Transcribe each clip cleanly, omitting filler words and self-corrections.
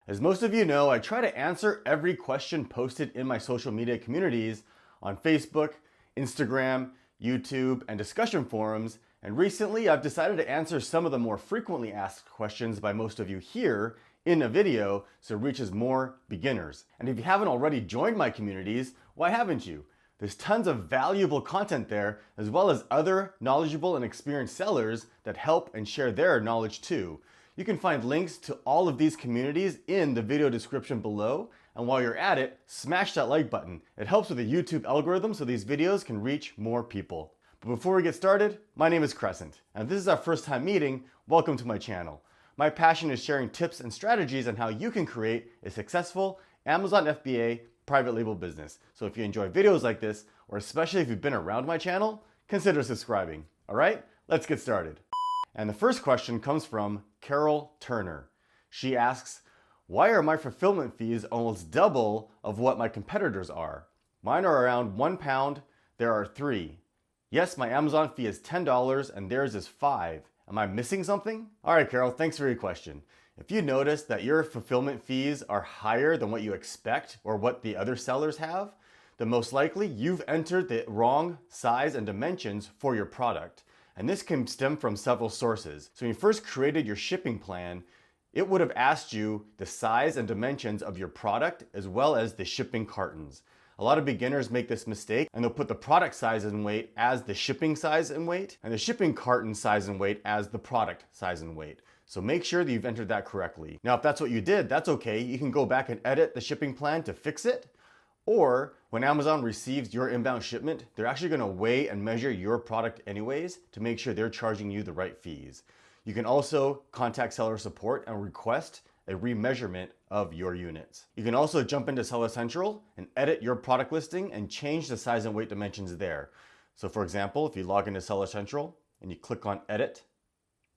As most of you know, I try to answer every question posted in my social media communities on Facebook, Instagram, YouTube, and discussion forums, and recently I've decided to answer some of the more frequently asked questions by most of you here in a video so it reaches more beginners. And if you haven't already joined my communities, why haven't you? There's tons of valuable content there, as well as other knowledgeable and experienced sellers that help and share their knowledge too. You can find links to all of these communities in the video description below. And while you're at it, smash that like button. It helps with the YouTube algorithm so these videos can reach more people. But before we get started, my name is Crescent. And if this is our first time meeting, welcome to my channel. My passion is sharing tips and strategies on how you can create a successful Amazon FBA private label business. So if you enjoy videos like this, or especially if you've been around my channel, consider subscribing. All right, let's get started. And the first question comes from Carol Turner. She asks, why are my fulfillment fees almost double of what my competitors are? Mine are around £1, there are 3. Yes, my Amazon fee is $10 and theirs is 5. Am I missing something? All right, Carol, thanks for your question. If you notice that your fulfillment fees are higher than what you expect or what the other sellers have, then most likely you've entered the wrong size and dimensions for your product. And this can stem from several sources. So when you first created your shipping plan, it would have asked you the size and dimensions of your product as well as the shipping cartons. A lot of beginners make this mistake and they'll put the product size and weight as the shipping size and weight and the shipping carton size and weight as the product size and weight. So make sure that you've entered that correctly. Now, if that's what you did, that's okay. You can go back and edit the shipping plan to fix it. Or when Amazon receives your inbound shipment, they're actually going to weigh and measure your product anyways to make sure they're charging you the right fees. You can also contact seller support and request a remeasurement of your units. You can also jump into Seller Central and edit your product listing and change the size and weight dimensions there. So for example, if you log into Seller Central and you click on edit,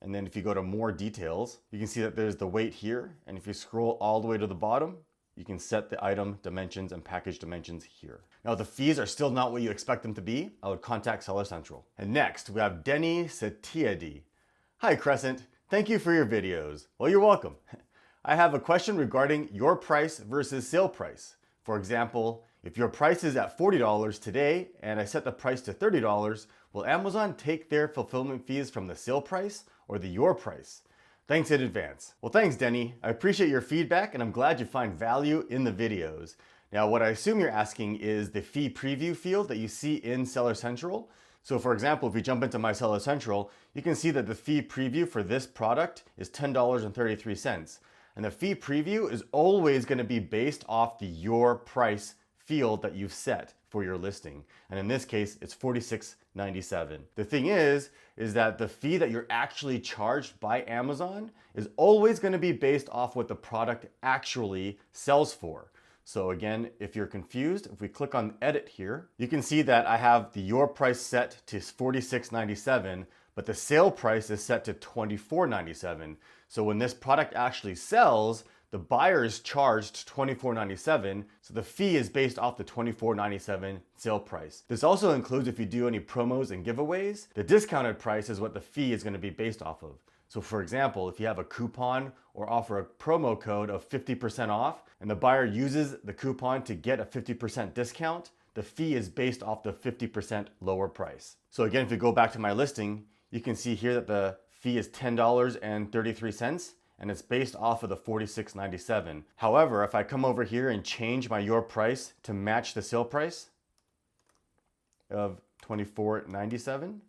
and then if you go to more details, you can see that there's the weight here. And if you scroll all the way to the bottom, you can set the item dimensions and package dimensions here. Now, if the fees are still not what you expect them to be, I would contact Seller Central. And next, we have Denny Satiadi. Hi, Crescent. Thank you for your videos. Well, you're welcome. I have a question regarding your price versus sale price. For example, if your price is at $40 today and I set the price to $30, will Amazon take their fulfillment fees from the sale price or the your price? Thanks in advance. Well, thanks, Denny. I appreciate your feedback and I'm glad you find value in the videos. Now, what I assume you're asking is the fee preview field that you see in Seller Central. So for example, if we jump into my Seller Central, you can see that the fee preview for this product is $10.33. And the fee preview is always going to be based off the your price field that you've set for your listing. And in this case, it's $46.97. The thing is that the fee that you're actually charged by Amazon is always going to be based off what the product actually sells for. So again, if you're confused, if we click on edit here, you can see that I have the your price set to $46.97, but the sale price is set to $24.97. So when this product actually sells, the buyer is charged $24.97, so the fee is based off the $24.97 sale price. This also includes if you do any promos and giveaways, the discounted price is what the fee is going to be based off of. So for example, if you have a coupon or offer a promo code of 50% off and the buyer uses the coupon to get a 50% discount, the fee is based off the 50% lower price. So again, if you go back to my listing, you can see here that the fee is $10.33. and it's based off of the $46.97. However, if I come over here and change my your price to match the sale price of $24.97,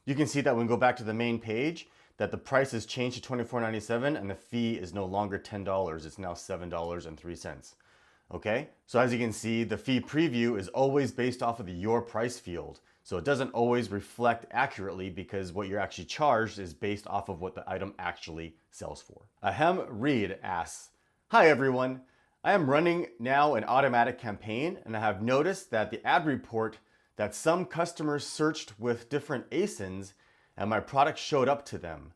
you can see that when we go back to the main page, that the price is changed to $24.97 and the fee is no longer $10, it's now $7.03. Okay, so as you can see, the fee preview is always based off of the your price field. So it doesn't always reflect accurately because what you're actually charged is based off of what the item actually sells for. Ahem Reed asks, hi everyone, I am running now an automatic campaign and I have noticed that the ad report that some customers searched with different ASINs and my product showed up to them.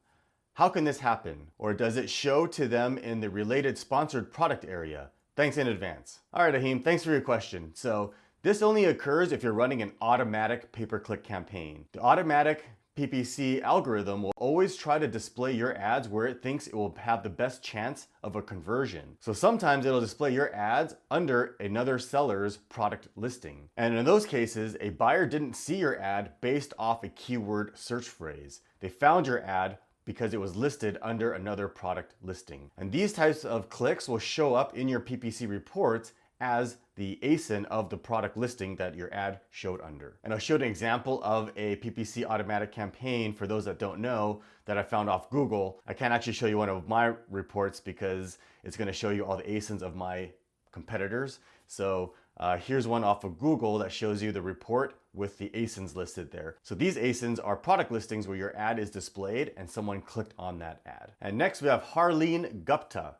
How can this happen? Or does it show to them in the related sponsored product area? Thanks in advance. All right, Ahim, thanks for your question. So this only occurs if you're running an automatic pay-per-click campaign. The automatic PPC algorithm will always try to display your ads where it thinks it will have the best chance of a conversion. So sometimes it'll display your ads under another seller's product listing. And in those cases, a buyer didn't see your ad based off a keyword search phrase. They found your ad because it was listed under another product listing. And these types of clicks will show up in your PPC reports as the ASIN of the product listing that your ad showed under. And I showed an example of a PPC automatic campaign for those that don't know that I found off Google. I can't actually show you one of my reports because it's going to show you all the ASINs of my competitors. So here's one off of Google that shows you the report with the ASINs listed there. So these ASINs are product listings where your ad is displayed and someone clicked on that ad. And next we have Harleen Gupta.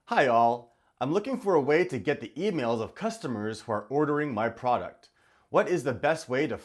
Hi all. I'm looking for a way to get the emails of customers who are ordering my product. What is the best way to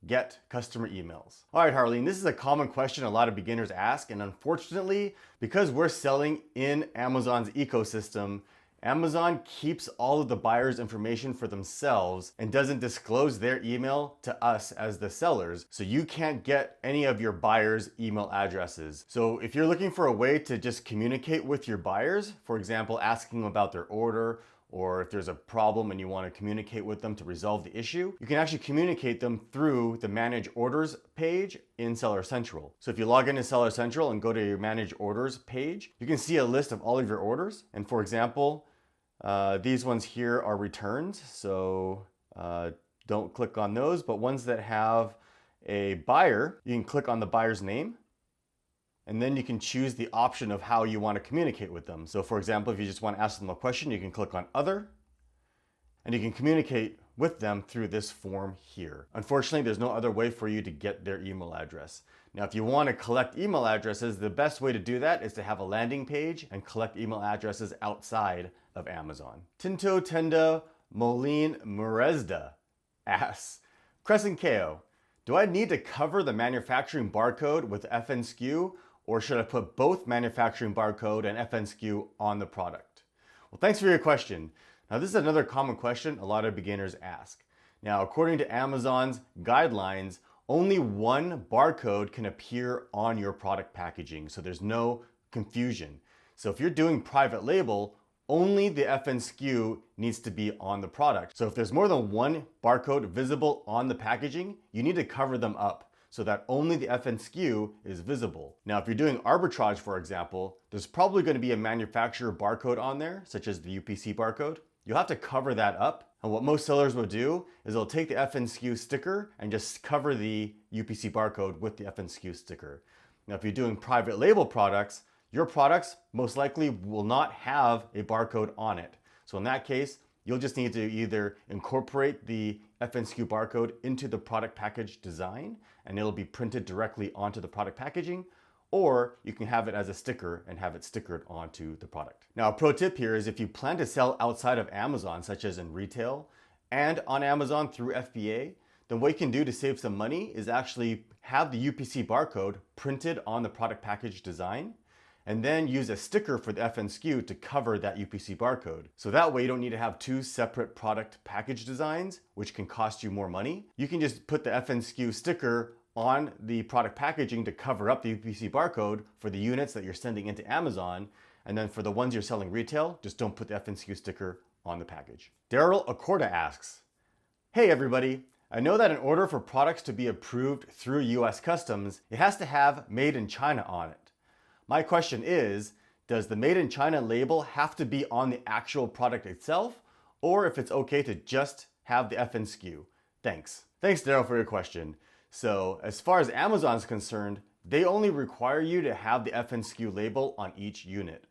get customer emails? All right, Harleen, this is a common question a lot of beginners ask, and unfortunately, because we're selling in Amazon's ecosystem, Amazon keeps all of the buyer's information for themselves and doesn't disclose their email to us as the sellers. So you can't get any of your buyers' email addresses. So if you're looking for a way to just communicate with your buyers, for example, asking them about their order, or if there's a problem and you want to communicate with them to resolve the issue, you can actually communicate them through the Manage Orders page in Seller Central. So if you log into Seller Central and go to your Manage Orders page, you can see a list of all of your orders. And for example, these ones here are returns, so don't click on those, but ones that have a buyer, you can click on the buyer's name, and then you can choose the option of how you want to communicate with them. So for example, if you just want to ask them a question, you can click on Other, and you can communicate with them through this form here. Unfortunately, there's no other way for you to get their email address. Now, if you want to collect email addresses, the best way to do that is to have a landing page and collect email addresses outside of Amazon. Tinto Tenda Moline Murezda asks, Crescent KO, do I need to cover the manufacturing barcode with FNSKU, or should I put both manufacturing barcode and FNSKU on the product? Well, thanks for your question. Now, this is another common question a lot of beginners ask. Now, according to Amazon's guidelines, only one barcode can appear on your product packaging, so there's no confusion. So if you're doing private label, only the FNSKU needs to be on the product. So if there's more than one barcode visible on the packaging, you need to cover them up so that only the FNSKU is visible. Now, if you're doing arbitrage, for example, there's probably going to be a manufacturer barcode on there, such as the UPC barcode. You'll have to cover that up. And what most sellers will do is they'll take the FNSKU sticker and just cover the UPC barcode with the FNSKU sticker. Now, if you're doing private label products, your products most likely will not have a barcode on it. So in that case, you'll just need to either incorporate the FNSKU barcode into the product package design, and it'll be printed directly onto the product packaging, or you can have it as a sticker and have it stickered onto the product. Now, a pro tip here is if you plan to sell outside of Amazon, such as in retail and on Amazon through FBA, then what you can do to save some money is actually have the UPC barcode printed on the product package design, and then use a sticker for the FNSKU to cover that UPC barcode. So that way you don't need to have two separate product package designs, which can cost you more money. You can just put the FNSKU sticker on the product packaging to cover up the UPC barcode for the units that you're sending into Amazon. And then for the ones you're selling retail, just don't put the FNSKU sticker on the package. Daryl Acorda asks, hey everybody, I know that in order for products to be approved through US Customs, it has to have Made in China on it. My question is, does the Made in China label have to be on the actual product itself, or if it's okay to just have the FNSKU? Thanks. Thanks, Daryl, for your question. So as far as Amazon's concerned, they only require you to have the FNSKU label on each unit.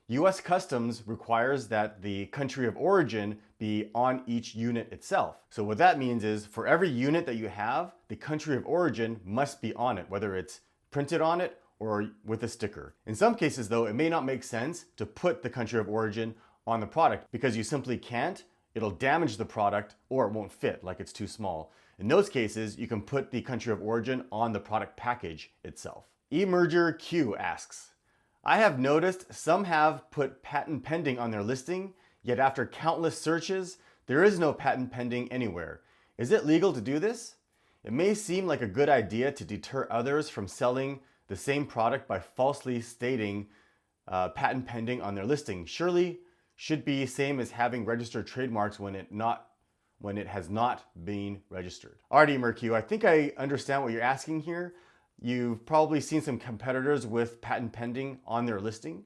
US Customs requires that the country of origin be on each unit itself. So what that means is for every unit that you have, the country of origin must be on it, whether it's printed on it or with a sticker. In some cases though, it may not make sense to put the country of origin on the product because you simply can't. It'll damage the product or it won't fit, like it's too small. In those cases, you can put the country of origin on the product package itself. Emerger Q asks, I have noticed some have put patent pending on their listing, yet after countless searches, there is no patent pending anywhere. Is it legal to do this? It may seem like a good idea to deter others from selling the same product by falsely stating patent pending on their listing. Surely should be same as having registered trademarks when it has not been registered. Alrighty, Mercu, I think I understand what you're asking here. You've probably seen some competitors with patent pending on their listing.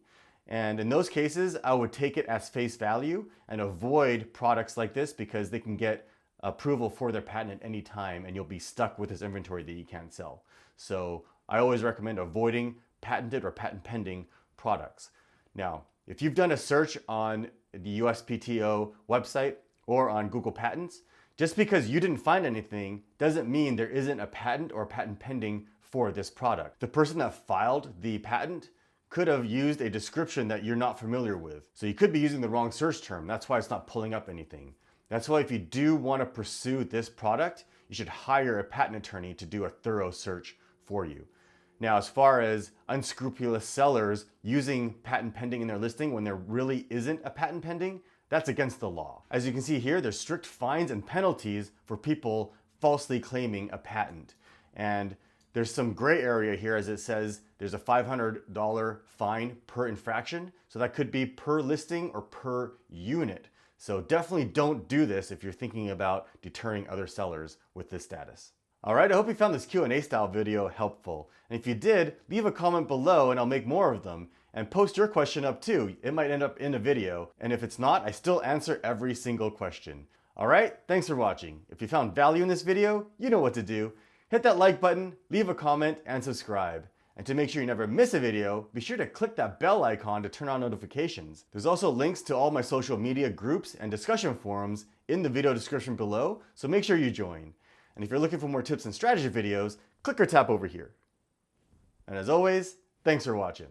And in those cases, I would take it as face value and avoid products like this because they can get approval for their patent at any time and you'll be stuck with this inventory that you can't sell. So I always recommend avoiding patented or patent pending products. Now, if you've done a search on the USPTO website or on Google Patents, just because you didn't find anything doesn't mean there isn't a patent or patent pending for this product. The person that filed the patent could have used a description that you're not familiar with. So you could be using the wrong search term. That's why it's not pulling up anything. That's why if you do want to pursue this product, you should hire a patent attorney to do a thorough search for you. Now, as far as unscrupulous sellers using patent pending in their listing when there really isn't a patent pending, that's against the law. As you can see here, there's strict fines and penalties for people falsely claiming a patent. And there's some gray area here as it says there's a $500 fine per infraction. So that could be per listing or per unit. So definitely don't do this if you're thinking about deterring other sellers with this status. All right, I hope you found this Q&A style video helpful. And if you did, leave a comment below and I'll make more of them. And post your question up too. It might end up in a video. And if it's not, I still answer every single question. All right, thanks for watching. If you found value in this video, you know what to do. Hit that like button, leave a comment, and subscribe. And to make sure you never miss a video, be sure to click that bell icon to turn on notifications. There's also links to all my social media groups and discussion forums in the video description below, so make sure you join. And if you're looking for more tips and strategy videos, click or tap over here. And as always, thanks for watching.